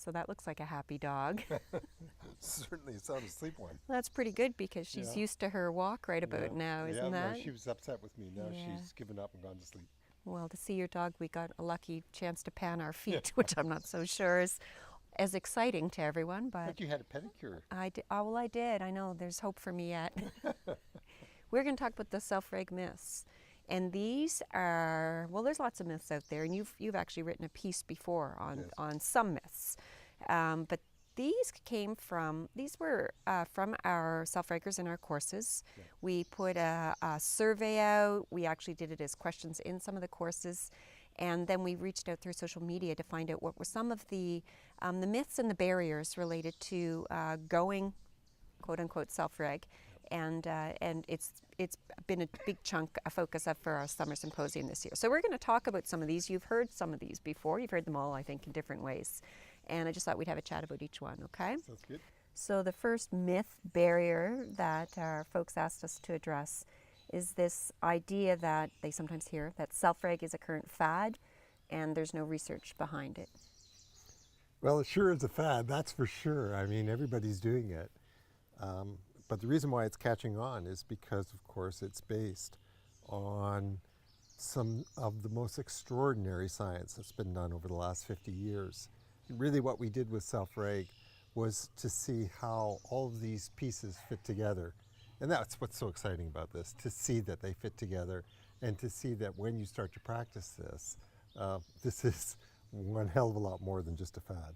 so that looks like a happy dog. Certainly a sound asleep one. That's pretty good because she's Yeah. used to her walk right about now, Yeah, isn't no, that? she was upset with me. Now Yeah. she's given up and gone to sleep. Well, to see your dog, we got a lucky chance to pan our Yeah. feet, which I'm not so sure is as exciting to everyone, but But you had a pedicure. I did. Oh, well, I did. I know there's hope for me yet. We're going to talk about the self-reg myths. And these are, well, there's lots of myths out there, and you've actually written a piece before on, Yes. on some myths. But these were from our self-reggers in our courses. Yeah. We put a survey out. We actually did it as questions in some of the courses. And then we reached out through social media to find out what were some of the myths and the barriers related to going, quote unquote, self-reg. And it's been a big chunk, a focus for our summer symposium this year. So we're going to talk about some of these. You've heard some of these before. You've heard them all, I think, in different ways. And I just thought we'd have a chat about each one, okay? Sounds good. So the first myth barrier that our folks asked us to address is this idea that they sometimes hear that self-reg is a current fad and there's no research behind it. Well, it sure is a fad, that's for sure. I mean, everybody's doing it. But the reason why it's catching on is because, of course, it's based on some of the most extraordinary science that's been done over the last 50 years. Really what we did with self-reg was to see how all of these pieces fit together. And that's what's so exciting about this, to see that they fit together and to see that when you start to practice this, this is one hell of a lot more than just a fad.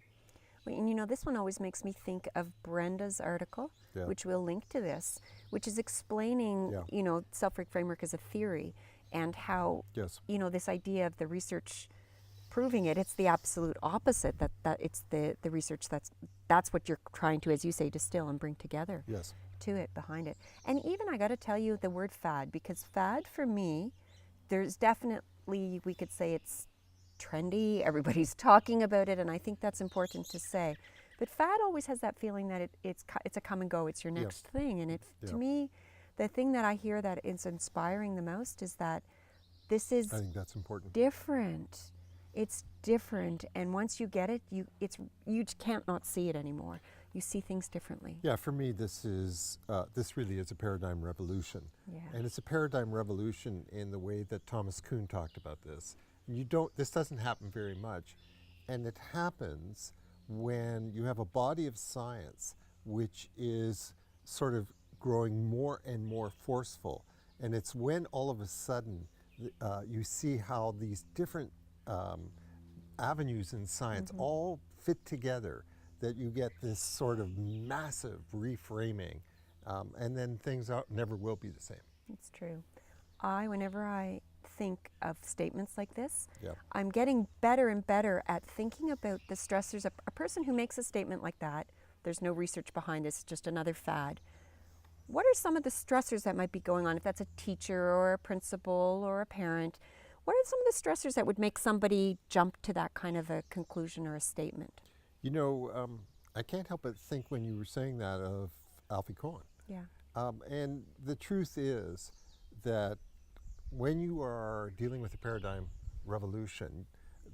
Well, and you know, this one always makes me think of Brenda's article, Yeah. which we'll link to this, which is explaining, Yeah. you know, self-reg framework as a theory and how, Yes. you know, this idea of the research proving it, it's the absolute opposite, that it's the research that's what you're trying to, as you say, distill and bring together Yes. to it, behind it. And even I got to tell you the word fad, because fad for me, there's definitely, we could say it's trendy, everybody's talking about it, and I think that's important to say. But fad always has that feeling that it's a come and go, it's your Yeah. next thing. And Yeah. to me, the thing that I hear that is inspiring the most is that this is I think that's important. different. It's different, and once you get it, you can't not see it anymore. You see things differently. Yeah, for me, this really is a paradigm revolution. Yeah. And it's a paradigm revolution in the way that Thomas Kuhn talked about this. This doesn't happen very much. And it happens when you have a body of science which is sort of growing more and more forceful. And it's when all of a sudden you see how these different avenues in science all fit together, that you get this sort of massive reframing, and then things never will be the same. It's true. Whenever I think of statements like this, Yeah. I'm getting better and better at thinking about the stressors. A person who makes a statement like that, there's no research behind this, just another fad. What are some of the stressors that might be going on? If that's a teacher or a principal or a parent, what are some of the stressors that would make somebody jump to that kind of a conclusion or a statement? You know, I can't help but think when you were saying that of Alfie Kohn. Yeah. And the truth is that when you are dealing with a paradigm revolution,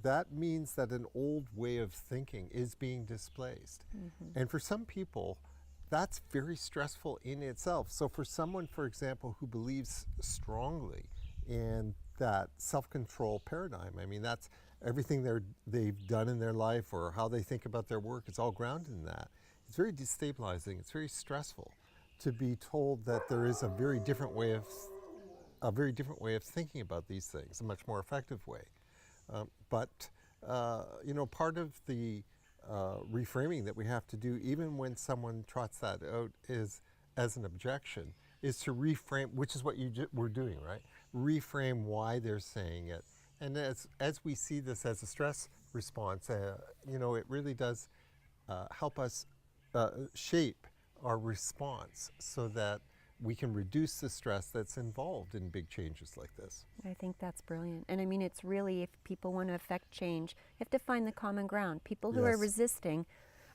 that means that an old way of thinking is being displaced. And for some people, that's very stressful in itself. So for someone, for example, who believes strongly in that self-control paradigm, I mean, that's everything they've done in their life or how they think about their work, it's all grounded in that. It's very destabilizing, it's very stressful to be told that there is a very different way of thinking about these things, a much more effective way. But you know, part of the reframing that we have to do, even when someone trots that out as an objection, is to reframe, which is what we're doing, right? Reframe why they're saying it. And as we see this as a stress response, you know, it really does help us shape our response so that we can reduce the stress that's involved in big changes like this. I think that's brilliant. And I mean, it's really, if people want to affect change, you have to find the common ground. People who are Yes. resisting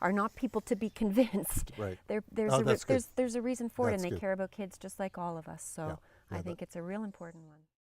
are not people to be convinced. Right. There's a reason for it, That's and they good. care about kids just like all of us. So Yeah. I Yeah, think it's a real important one.